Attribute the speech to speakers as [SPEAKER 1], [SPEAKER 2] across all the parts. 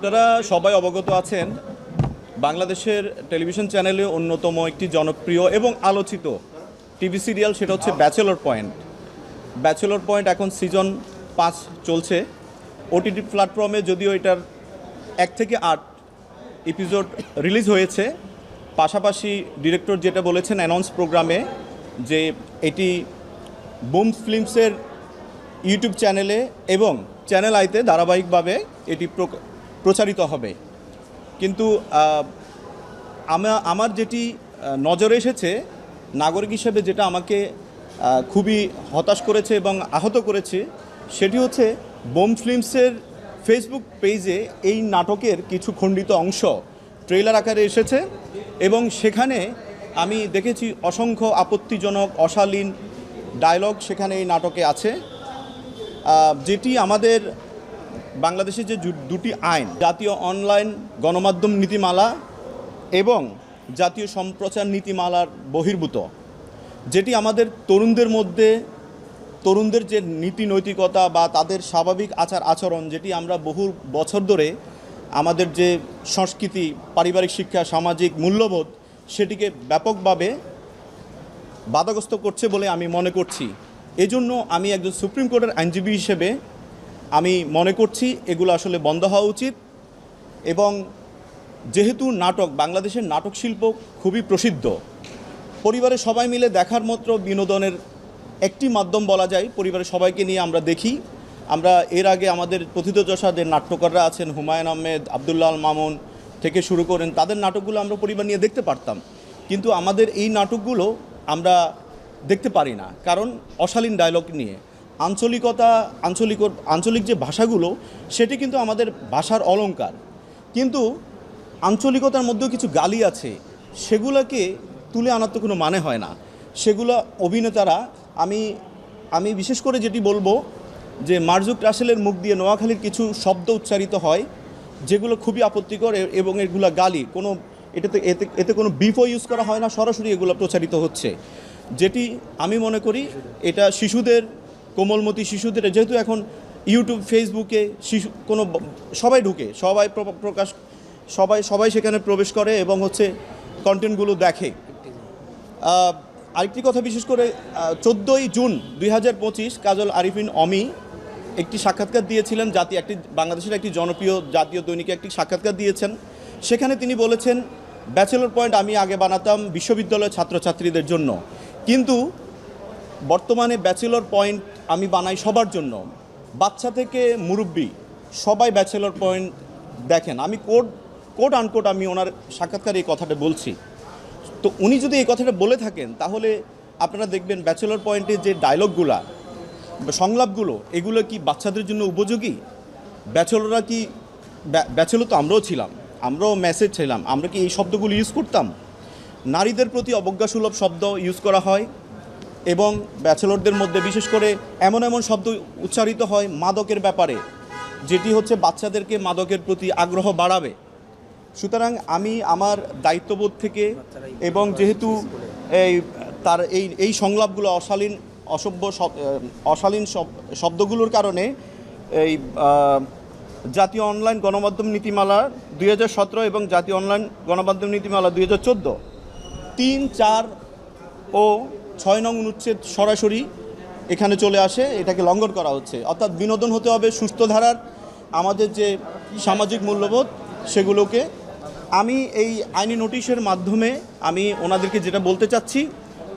[SPEAKER 1] আপনারা সবাই অবগত আছেন বাংলাদেশের টেলিভিশন চ্যানেলে অন্যতম একটি জনপ্রিয় এবং আলোচিত টিভি সিরিয়াল, সেটা হচ্ছে ব্যাচেলর পয়েন্ট। ব্যাচেলর পয়েন্ট এখন সিজন 5 চলছে ওটিটি প্ল্যাটফর্মে। যদিও এটার 1 থেকে 8 এপিসোড রিলিজ হয়েছে, পাশাপাশি ডিরেক্টর যেটা বলেছেন অ্যানাউন্স প্রোগ্রামে যে এটি বুম ফিল্মসের ইউটিউব চ্যানেলে এবং চ্যানেল আইতে ধারাবাহিকভাবে এটি প্রচারিত হবে। কিন্তু আমার যেটি নজরে এসেছে, নাগরিক হিসেবে যেটা আমাকে খুবই হতাশ করেছে এবং আহত করেছে, সেটি হচ্ছে বুম ফিল্মসের ফেসবুক পেজে এই নাটকের কিছু খণ্ডিত অংশ ট্রেলার আকারে এসেছে এবং সেখানে আমি দেখেছি অসংখ্য আপত্তিজনক অশালীন ডায়লগ সেখানে এই নাটকে আছে, যেটি আমাদের বাংলাদেশের যে দুটি আইন, জাতীয় অনলাইন গণমাধ্যম নীতিমালা এবং জাতীয় সম্প্রচার নীতিমালার বহির্ভূত, যেটি আমাদের তরুণদের যে নীতি নৈতিকতা বা তাদের স্বাভাবিক আচার আচরণ, যেটি আমরা বহু বছর ধরে আমাদের যে সংস্কৃতি, পারিবারিক শিক্ষা, সামাজিক মূল্যবোধ, সেটিকে ব্যাপকভাবে বাধাগ্রস্ত করছে বলে আমি মনে করছি। এজন্য আমি একজন সুপ্রিম কোর্টের আইনজীবী হিসেবে আমি মনে করছি এগুলো আসলে বন্ধ হওয়া উচিত। এবং যেহেতু বাংলাদেশের নাটক শিল্প খুবই প্রসিদ্ধ, পরিবারের সবাই মিলে দেখার মতো বিনোদনের একটি মাধ্যম বলা যায়। পরিবারের সবাইকে নিয়ে আমরা দেখি। আমরা এর আগে আমাদের প্রথিতযশা যে নাট্যকাররা আছেন, হুমায়ুন আহমেদ, আবদুল্লাহ আল মামুন থেকে শুরু করেন, তাদের নাটকগুলো আমরা পরিবার নিয়ে দেখতে পারতাম। কিন্তু আমাদের এই নাটকগুলো আমরা দেখতে পারি না, কারণ অশালীন ডায়লগ নিয়ে আঞ্চলিক যে ভাষাগুলো, সেটি কিন্তু আমাদের ভাষার অলংকার, কিন্তু আঞ্চলিকতার মধ্যেও কিছু গালি আছে, সেগুলোকে তুলে আনার তো কোনো মানে হয় না। সেগুলো অভিনেতারা, আমি বিশেষ করে যেটি বলবো যে মারজুক রাসেলের মুখ দিয়ে নোয়াখালীর কিছু শব্দ উচ্চারিত হয়, যেগুলো খুবই আপত্তিকর এবং এগুলো গালি, এতে কোনো বিফও ইউজ করা হয় না, সরাসরি এগুলো প্রচারিত হচ্ছে, যেটি আমি মনে করি এটা কোমলমতি শিশুদের, যেহেতু এখন ইউটিউব, ফেসবুকে সবাই ঢুকে, সবাই সেখানে প্রবেশ করে এবং কন্টেন্টগুলো দেখে। আরেকটি কথা, বিশেষ করে 14ই জুন 2025 কাজল আরিফিন অমি একটি সাক্ষাৎকার দিয়েছিলেন, বাংলাদেশের একটি জনপ্রিয় জাতীয় দৈনিকে একটি সাক্ষাৎকার দিয়েছেন। সেখানে তিনি বলেছেন, ব্যাচেলর পয়েন্ট আমি আগে বানাতাম বিশ্ববিদ্যালয়ের ছাত্রছাত্রীদের জন্য, কিন্তু বর্তমানে ব্যাচেলর পয়েন্ট আমি বানাই সবার জন্য, বাচ্চা থেকে মুরব্বি সবাই ব্যাচেলর পয়েন্ট দেখেন। আমি কোট আনকোট আমি ওনার সাক্ষাৎকারে এই কথাটা বলছি। তো উনি যদি এই কথাটা বলে থাকেন, তাহলে আপনারা দেখবেন ব্যাচেলর পয়েন্টের যে ডায়লগগুলো, সংলাপগুলো, এগুলো কি বাচ্চাদের জন্য উপযোগী? ব্যাচেলর তো আমরাও ছিলাম, আমরাও মেসেজ ছিলাম, আমরা কি এই শব্দগুলো ইউজ করতাম? নারীদের প্রতি অবজ্ঞাসুলভ শব্দ ইউজ করা হয় এবং ব্যাচেলরদের মধ্যে বিশেষ করে এমন শব্দ উচ্চারিত হয় মাদকের ব্যাপারে, যেটি বাচ্চাদেরকে মাদকের প্রতি আগ্রহ বাড়াবে। সুতরাং আমি আমার দায়িত্ববোধ থেকে, এবং যেহেতু এই সংলাপগুলো অশালীন শব্দগুলোর কারণে এই জাতীয় অনলাইন গণমাধ্যম নীতিমালা 2017 এবং জাতীয় অনলাইন গণমাধ্যম নীতিমালা 2014 3, 4 ও 6 নং অনুচ্ছেদ সরাসরি এখানে চলে আসে, এটাকে লঙ্ঘন করা হচ্ছে। অর্থাৎ বিনোদন হতে হবে সুস্থ ধারার, আমাদের যে সামাজিক মূল্যবোধ সেগুলোকে। আমি এই আইনি নোটিশের মাধ্যমে আমি ওনাদেরকে যেটা বলতে চাচ্ছি,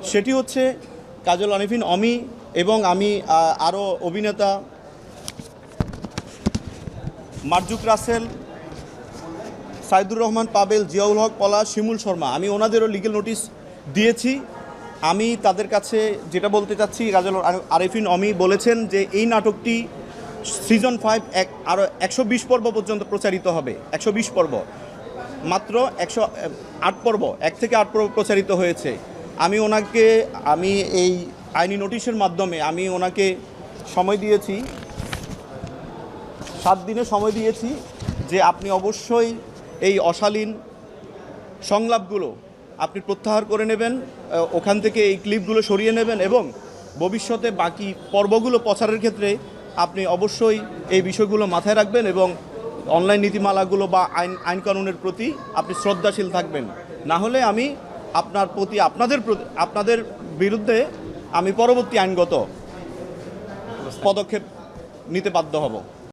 [SPEAKER 1] সেটি হচ্ছে কাজল আরিফিন অমি এবং আমি আরও অভিনেতা মারজুক রাসেল, সাইদুর রহমান পাবেল, জিয়াউল হক পলাশ, শিমুল শর্মা, আমি ওনাদেরও লিগ্যাল নোটিশ দিয়েছি। আমি তাদের কাছে যেটা বলতে চাচ্ছি, কাজল আরিফিন অমি বলেছেন যে এই নাটকটি সিজন 5 আরও 120 পর্ব পর্যন্ত প্রচারিত হবে। 120 পর্ব, মাত্র 108 পর্ব, 1 থেকে 8 পর্ব প্রচারিত হয়েছে। আমি এই আইনি নোটিশের মাধ্যমে আমি ওনাকে সময় দিয়েছি, 7 দিনের সময় দিয়েছি, যে আপনি অবশ্যই এই অশালীন সংলাপগুলো আপনি প্রত্যাহার করে নেবেন, ওখান থেকে এই ক্লিপগুলো সরিয়ে নেবেন এবং ভবিষ্যতে বাকি পর্বগুলো প্রচারের ক্ষেত্রে আপনি অবশ্যই এই বিষয়গুলো মাথায় রাখবেন এবং অনলাইন নীতিমালাগুলো বা আইন কানুনের প্রতি আপনি শ্রদ্ধাশীল থাকবেন। না হলে আমি আপনাদের বিরুদ্ধে আমি পরবর্তী আইনগত পদক্ষেপ নিতে বাধ্য হব।